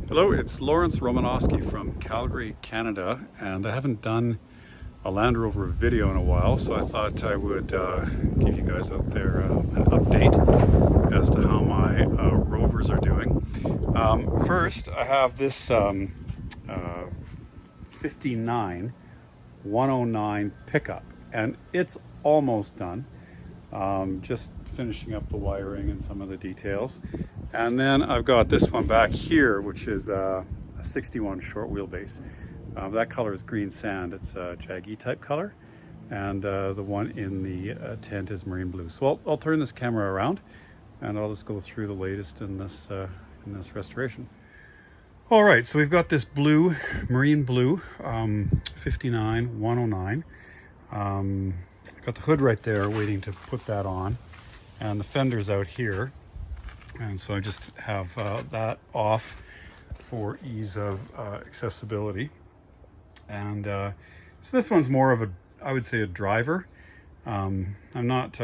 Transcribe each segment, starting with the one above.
Hello, it's Romanosky from Calgary, Canada, and I haven't done a Land Rover video in a while, so I thought I would give you guys out there an update as to how my Rovers are doing. First, I have this 59 109 pickup, and it's almost done. Just finishing up the wiring and some of the details. And then I've got this one back here, which is a 61 short wheelbase. That color is green sand. It's a jaggy type color. And the one in the tent is marine blue. So I'll turn this camera around and I'll just go through the latest in this restoration. All right, so we've got this blue, marine blue, 59 109. I've got the hood right there waiting to put that on, and the fender's out here. And so I just have that off for ease of accessibility. And so this one's more of a, I would say, a driver. I'm not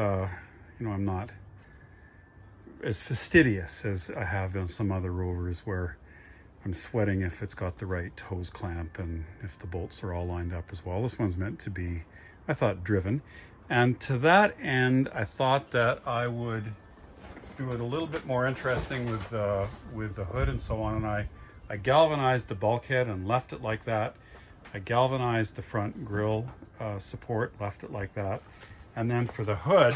as fastidious as I have on some other Rovers where I'm sweating if it's got the right hose clamp and if the bolts are all lined up as well. This one's meant to be, I thought, driven. And to that end, I thought that I would do it a little bit more interesting with the hood and so on. And I galvanized the bulkhead and left it like that. I galvanized the front grille support, left it like that. And then for the hood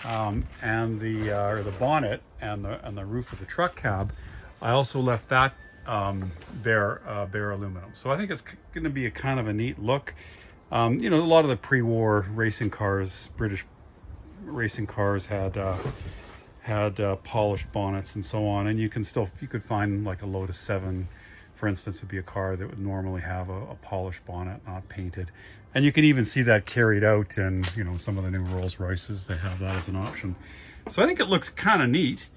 and the bonnet and the roof of the truck cab, I also left that bare aluminum. So I think it's going to be a kind of a neat look. You know, a lot of the pre-war racing cars, British racing cars had polished bonnets and so on, and you could find like a Lotus 7, for instance, would be a car that would normally have a polished bonnet, not painted. And you can even see that carried out in, you know, some of the new Rolls Royces. They have that as an option. So I think it looks kind of neat.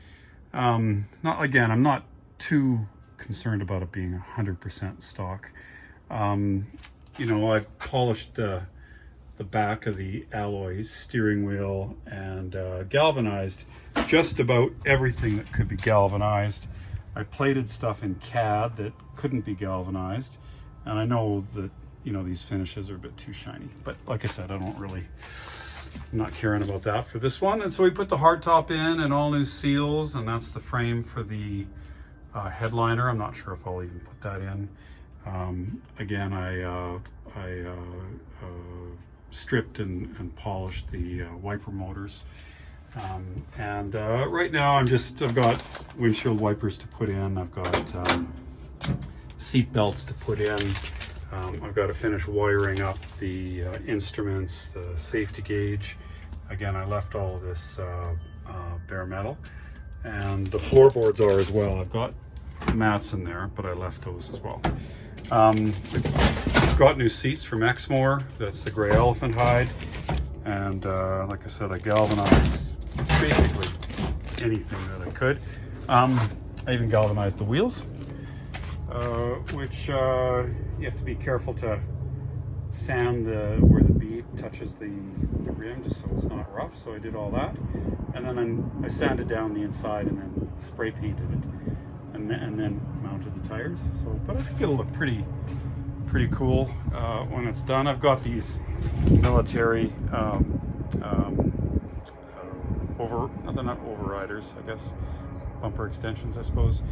I'm not too concerned about it being 100% stock. You know, I've polished the back of the alloy steering wheel and galvanized just about everything that could be galvanized. I plated stuff in CAD that couldn't be galvanized, and I know that, you know, these finishes are a bit too shiny, but like I said, I'm not caring about that for this one. And so we put the hardtop in and all new seals, and that's the frame for the headliner. I'm not sure if I'll even put that in. Again, I stripped and polished the wiper motors. And right now I've got windshield wipers to put in. I've got seat belts to put in. I've got to finish wiring up the instruments, the safety gauge. Again, I left all of this bare metal, and the floorboards are as well. I've got mats in there, but I left those as well. Got new seats from Exmoor. That's the gray elephant hide, and like I said, I galvanized basically anything that I could. I even galvanized the wheels, which you have to be careful to sand where the bead touches the rim, just so it's not rough. So I did all that, and then I sanded down the inside and then spray painted it, and then mounted the tires. So, but I think it'll look pretty cool when it's done. I've got these military they're not overriders, I guess, bumper extensions, I suppose.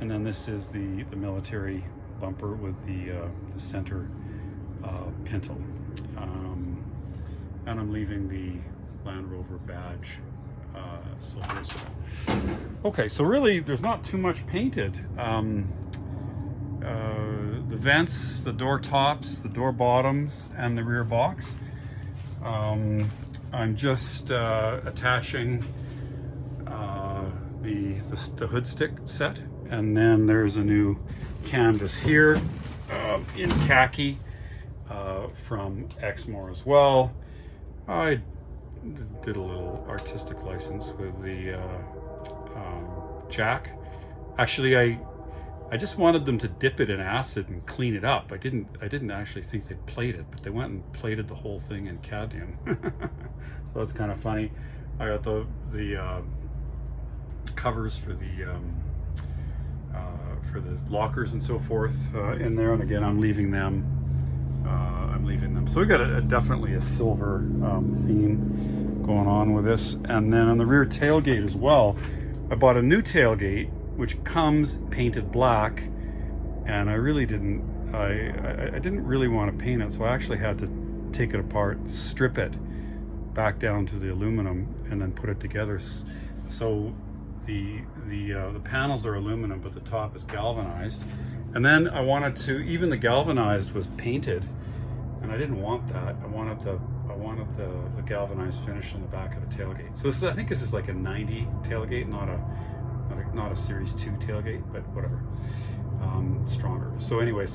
And then this is the military bumper with the center pintle. And I'm leaving the Land Rover badge silver as well. Okay, so really there's not too much painted. The vents, the door tops, the door bottoms, and the rear box. I'm just attaching the hood stick set, and then there's a new canvas here in khaki from Exmoor as well. I did a little artistic license with the jack. Actually, I just wanted them to dip it in acid and clean it up. I didn't actually think they'd plate it, but they went and plated the whole thing in cadmium. So that's kind of funny. I got the covers for the for the lockers and so forth in there. And again, I'm leaving them. So we got definitely a silver theme going on with this. And then on the rear tailgate as well, I bought a new tailgate which comes painted black, and I really didn't. I didn't really want to paint it, so I actually had to take it apart, strip it back down to the aluminum, and then put it together. So the panels are aluminum, but the top is galvanized. And then I wanted to, even the galvanized was painted, and I didn't want that. I wanted the galvanized finish on the back of the tailgate. So this is, I think this is like a 90 tailgate, not a Series 2 tailgate, but whatever. Stronger. So anyway,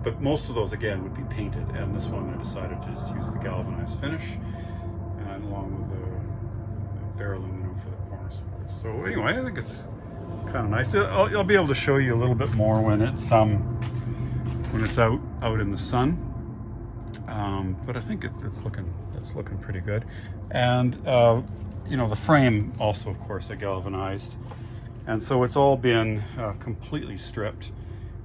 but most of those again would be painted, and this one I decided to just use the galvanized finish, and along with the bare aluminum for the corner supports. So anyway, I think it's kind of nice. I'll be able to show you a little bit more when it's out in the sun. But I think it's looking pretty good. And the frame also, of course, I galvanized, and so it's all been completely stripped,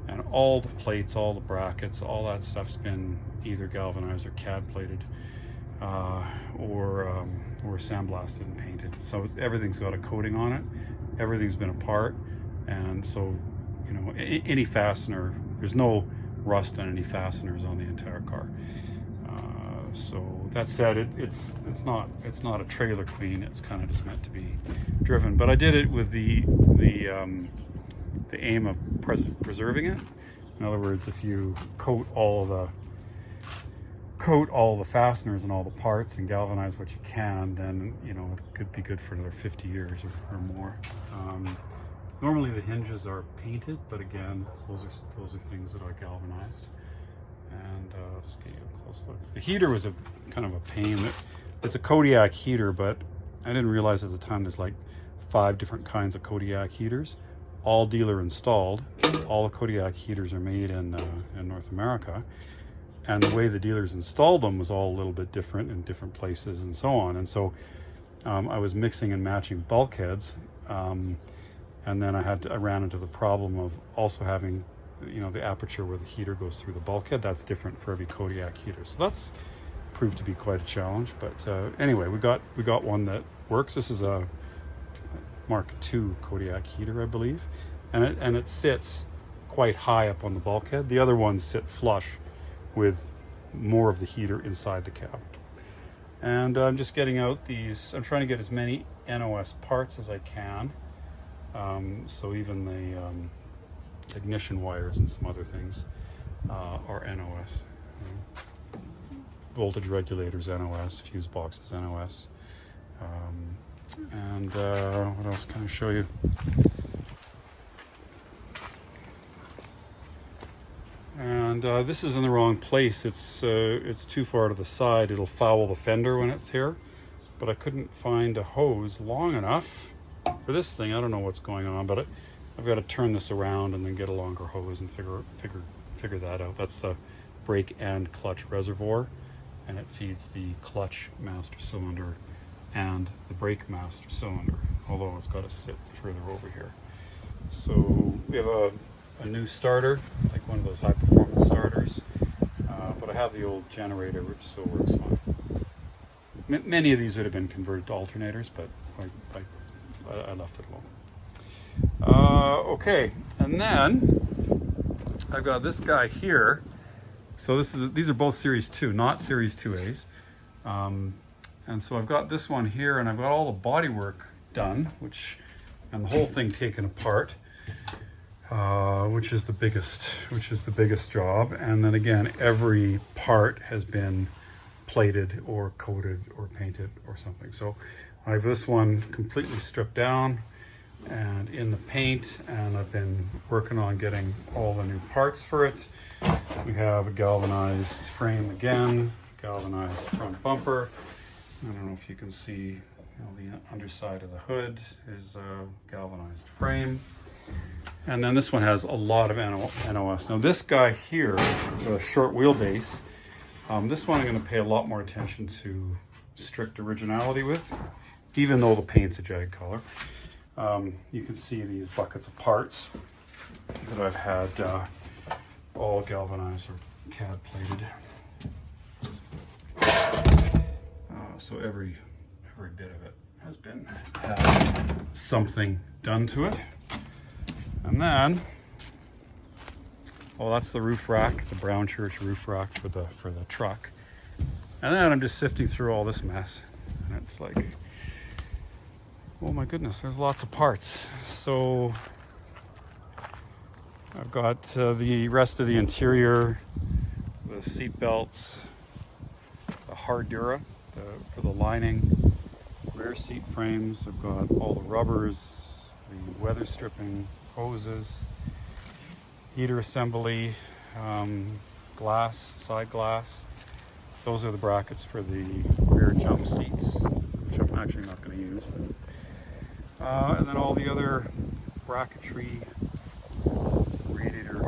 and all the plates, all the brackets, all that stuff's been either galvanized or CAD plated, or sandblasted and painted. So everything's got a coating on it. Everything's been apart, and so any fastener, there's no rust on any fasteners on the entire car. So that said, it's not a trailer queen. It's kind of just meant to be driven. But I did it with the aim of preserving it. In other words, if you coat all the fasteners and all the parts and galvanize what you can, then it could be good for another 50 years or more. Normally the hinges are painted, but again, those are things that are galvanized. And I'll just get you a close look. The heater was a kind of a pain. It's a Kodiak heater, but I didn't realize at the time there's like 5 different kinds of Kodiak heaters, all dealer installed. All the Kodiak heaters are made in North America, and the way the dealers installed them was all a little bit different in different places and so on. And so I was mixing and matching bulkheads, and then I ran into the problem of also having the aperture where the heater goes through the bulkhead. That's different for every Kodiak heater, so that's proved to be quite a challenge. But anyway, we got one that works. This is a Mark II Kodiak heater, I believe, and it sits quite high up on the bulkhead. The other ones sit flush with more of the heater inside the cab. And I'm just getting out these. I'm trying to get as many NOS parts as I can. So even the ignition wires and some other things are NOS. Voltage regulators NOS, fuse boxes NOS. And what else can I show you? And this is in the wrong place. It's too far to the side. It'll foul the fender when it's here. But I couldn't find a hose long enough for this thing. I don't know what's going on, but I've got to turn this around and then get a longer hose and figure that out. That's the brake and clutch reservoir, and it feeds the clutch master cylinder and the brake master cylinder, although it's got to sit further over here. So we have a new starter, like one of those high performance starters, but I have the old generator, which still works fine. Many of these would have been converted to alternators, but I left it alone. Okay, and then I've got this guy here. So these are both Series 2, not Series 2As. And so I've got this one here, and I've got all the body work done, and the whole thing taken apart, which is the biggest job. And then again, every part has been plated or coated or painted or something. So I have this one completely stripped down and in the paint, and I've been working on getting all the new parts for it. We have a galvanized frame again, galvanized front bumper. I don't know if you can see, the underside of the hood is a galvanized frame. And then this one has a lot of NOS. Now this guy here, the short wheelbase, this one I'm going to pay a lot more attention to strict originality with, even though the paint's a jag color. You can see these buckets of parts. that I've had all galvanized or CAD plated. So every bit of it has been had something done to it. And then, well, that's the roof rack, the Brown Church roof rack for the truck. And then I'm just sifting through all this mess, and it's like, oh my goodness, there's lots of parts. So I've got the rest of the interior, the seat belts, the Hardura for the lining, rear seat frames. I've got all the rubbers, the weather stripping, hoses, heater assembly, glass, side glass. Those are the brackets for the rear jump seats, which I'm actually not going to use. And then all the other bracketry, radiator,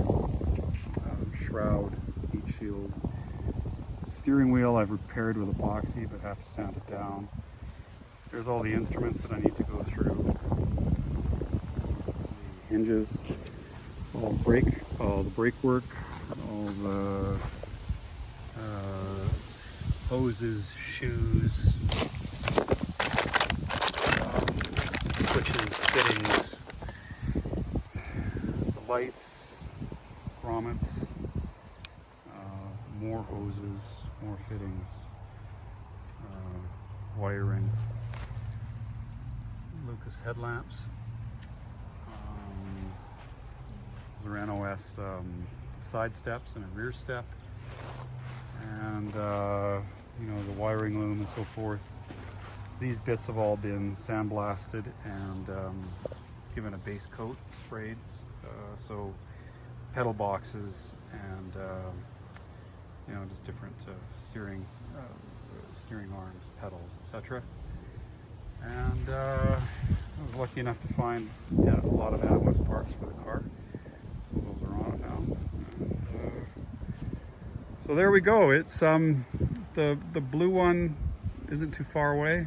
shroud, heat shield. Steering wheel I've repaired with epoxy, but have to sand it down. There's all the instruments that I need to go through. The hinges, all the brake work, all the hoses, shoes, switches, fittings, the lights, grommets, more hoses, more fittings, wiring, Lucas headlamps, Lromanosky side steps and a rear step, and you know, the wiring loom and so forth. These bits have all been sandblasted and given a base coat, sprayed, so pedal boxes and you know, just different steering arms, pedals, etc. And I was lucky enough to find a lot of Atlas parts for the car, so those are on it now. And, so there we go. It's the blue one isn't too far away,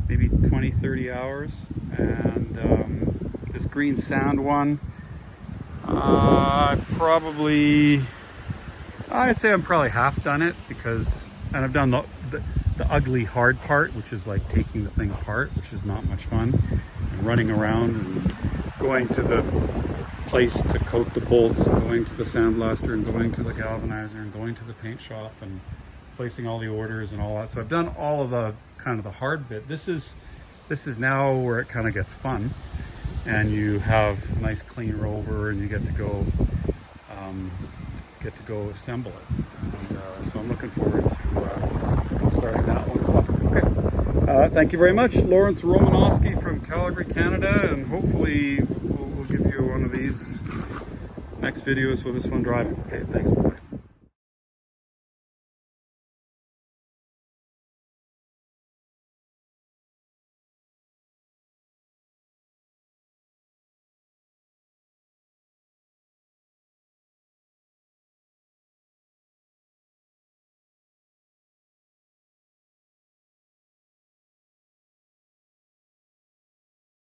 maybe 20-30 hours, and this green sand one, I'd say I'm probably half done it, because, and I've done the ugly hard part, which is like taking the thing apart, which is not much fun, and running around and going to the place to coat the bolts, and going to the sandblaster, and going to the galvanizer, and going to the paint shop, and placing all the orders and all that. So I've done all of the kind of the hard bit. This is now where it kind of gets fun, and you have a nice clean Rover, and you get to go assemble it. And, so I'm looking forward to starting that one as well. Okay. Thank you very much, Lromanosky from Calgary, Canada, and hopefully we'll give you one of these next videos with this one driving. Okay, thanks.